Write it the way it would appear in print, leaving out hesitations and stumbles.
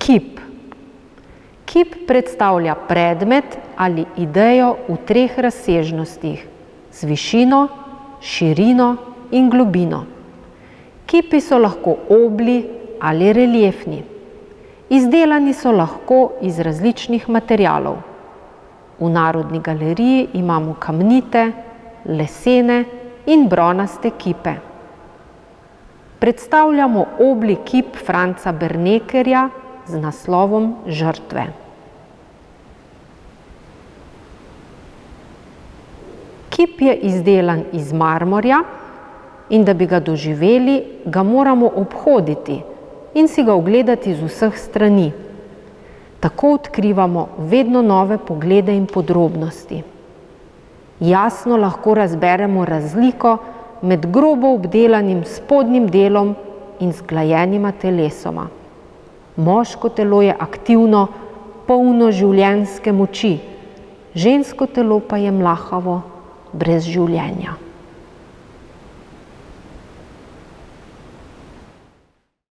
Kip. Kip predstavlja predmet ali idejo v 3 razsežnostih: z višino, širino in globino. Kipi so lahko obli ali reliefni. Izdelani so lahko iz različnih materialov. V Narodni galeriji imamo kamnite, lesene in bronaste kipe. Predstavljamo obli kip Franca Bernekerja z naslovom Žrtve. Kip je izdelan iz marmorja in da bi ga doživeli, ga moramo obhoditi in si ga ogledati z vseh strani. Tako odkrivamo vedno nove poglede in podrobnosti. Jasno lahko razberemo razliko med grobo obdelanim spodnjim delom in zglajenima telesoma. Moško telo je aktivno, polno življenjske moči, žensko telo pa je mlahavo, brez življenja.